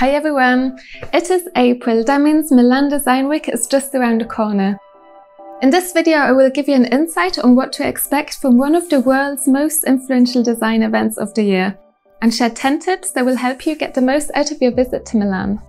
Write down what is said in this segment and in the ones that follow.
Hi everyone! It is April, that means Milan Design Week is just around the corner. In this video I will give you an insight on what to expect from one of the world's most influential design events of the year, and share 10 tips that will help you get the most out of your visit to Milan.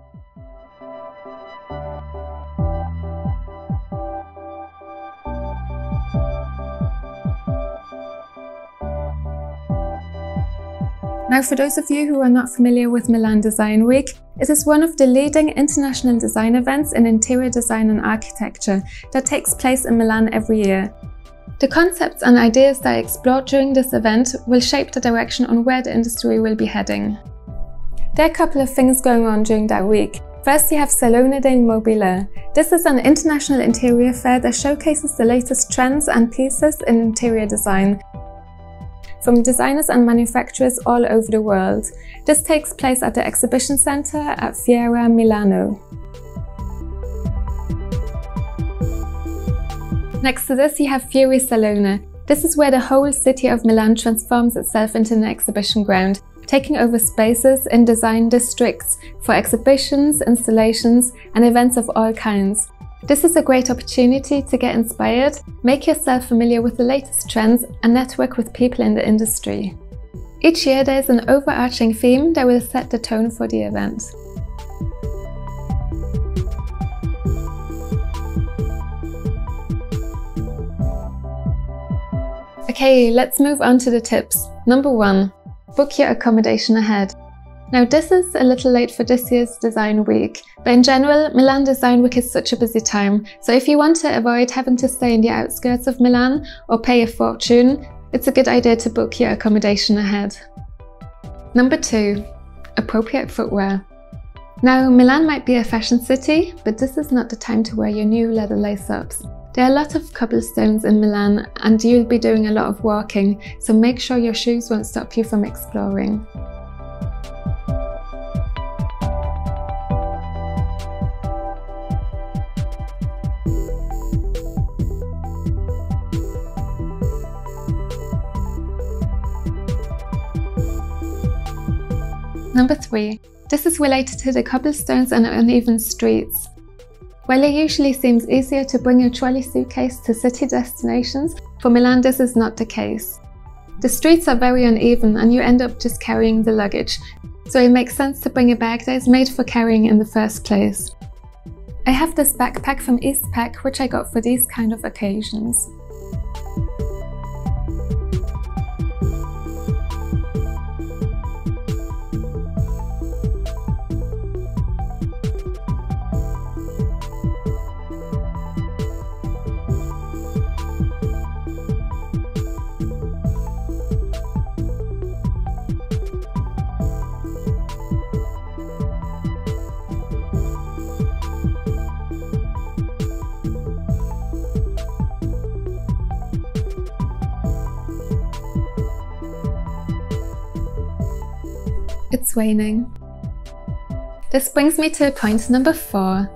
Now, for those of you who are not familiar with Milan Design Week, it is one of the leading international design events in interior design and architecture that takes place in Milan every year. The concepts and ideas that I explored during this event will shape the direction on where the industry will be heading. There are a couple of things going on during that week. First, you have Salone del Mobile. This is an international interior fair that showcases the latest trends and pieces in interior design from designers and manufacturers all over the world. This takes place at the exhibition center at Fiera Milano. Next to this you have Fuorisalone. This is where the whole city of Milan transforms itself into an exhibition ground, taking over spaces in design districts for exhibitions, installations and events of all kinds. This is a great opportunity to get inspired, make yourself familiar with the latest trends and network with people in the industry. Each year there is an overarching theme that will set the tone for the event. Okay, let's move on to the tips. Number 1. Book your accommodation ahead. Now, this is a little late for this year's Design Week, but in general, Milan Design Week is such a busy time, so if you want to avoid having to stay in the outskirts of Milan or pay a fortune, it's a good idea to book your accommodation ahead. Number 2. Appropriate footwear. Now, Milan might be a fashion city, but this is not the time to wear your new leather lace-ups. There are a lot of cobblestones in Milan and you'll be doing a lot of walking, so make sure your shoes won't stop you from exploring. Number 3. This is related to the cobblestones and uneven streets. While it usually seems easier to bring your trolley suitcase to city destinations, for Milan this is not the case. The streets are very uneven and you end up just carrying the luggage, so it makes sense to bring a bag that is made for carrying in the first place. I have this backpack from Eastpak which I got for these kind of occasions. It's raining. This brings me to point number 4.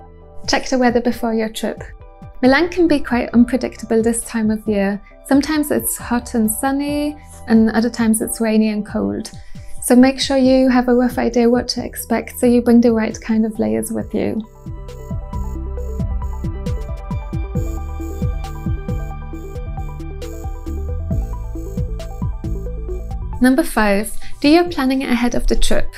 Check the weather before your trip. Milan can be quite unpredictable this time of year. Sometimes it's hot and sunny, and other times it's rainy and cold. So make sure you have a rough idea what to expect so you bring the right kind of layers with you. Number 5. Do your planning ahead of the trip.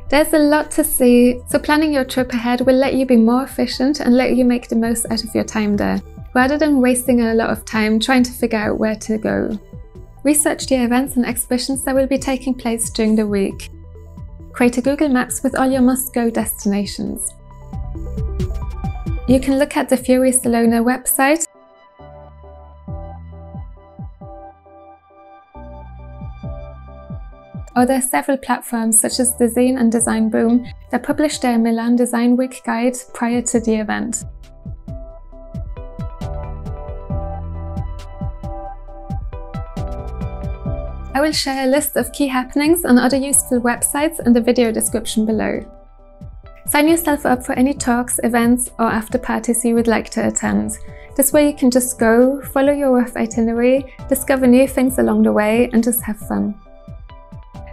There's a lot to see, so planning your trip ahead will let you be more efficient and let you make the most out of your time there, rather than wasting a lot of time trying to figure out where to go. Research the events and exhibitions that will be taking place during the week. Create a Google Maps with all your must-go destinations. You can look at the Fuorisalone website or there are several platforms such as Dezeen and Designboom that publish their Milan Design Week guide prior to the event. I will share a list of key happenings and other useful websites in the video description below. Sign yourself up for any talks, events or after parties you would like to attend. This way you can just go, follow your rough itinerary, discover new things along the way and just have fun.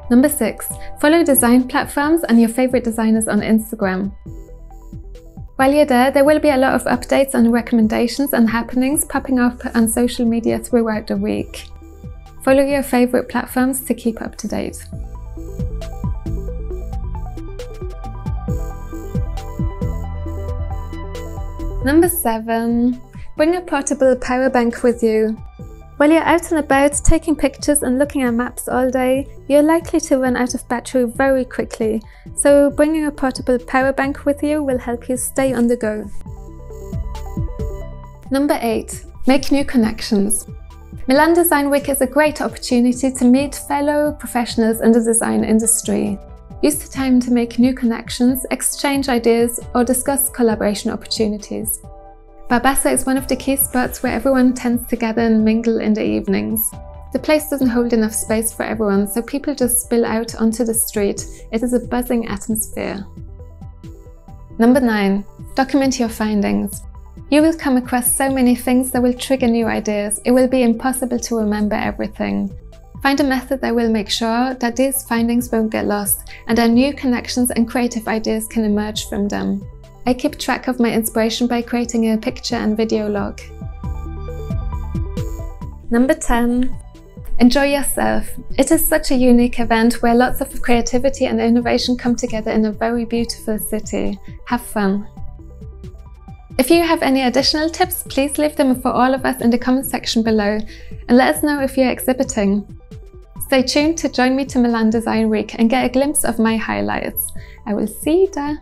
Number 6. Follow design platforms and your favorite designers on Instagram. While you're there will be a lot of updates and recommendations and happenings popping up on social media throughout the week. Follow your favorite platforms to keep up to date. Number 7. Bring a portable power bank with you. While you're out and about taking pictures and looking at maps all day, you're likely to run out of battery very quickly, so bringing a portable power bank with you will help you stay on the go. Number 8. Make new connections. Milan Design Week is a great opportunity to meet fellow professionals in the design industry. Use the time to make new connections, exchange ideas, or discuss collaboration opportunities. Barbassa is one of the key spots where everyone tends to gather and mingle in the evenings. The place doesn't hold enough space for everyone, so people just spill out onto the street. It is a buzzing atmosphere. Number 9. Document your findings. You will come across so many things that will trigger new ideas. It will be impossible to remember everything. Find a method that will make sure that these findings won't get lost and that new connections and creative ideas can emerge from them. I keep track of my inspiration by creating a picture and video log. Number 10. Enjoy yourself. It is such a unique event where lots of creativity and innovation come together in a very beautiful city. Have fun. If you have any additional tips, please leave them for all of us in the comment section below and let us know if you're exhibiting. Stay tuned to join me to Milan Design Week and get a glimpse of my highlights. I will see you there.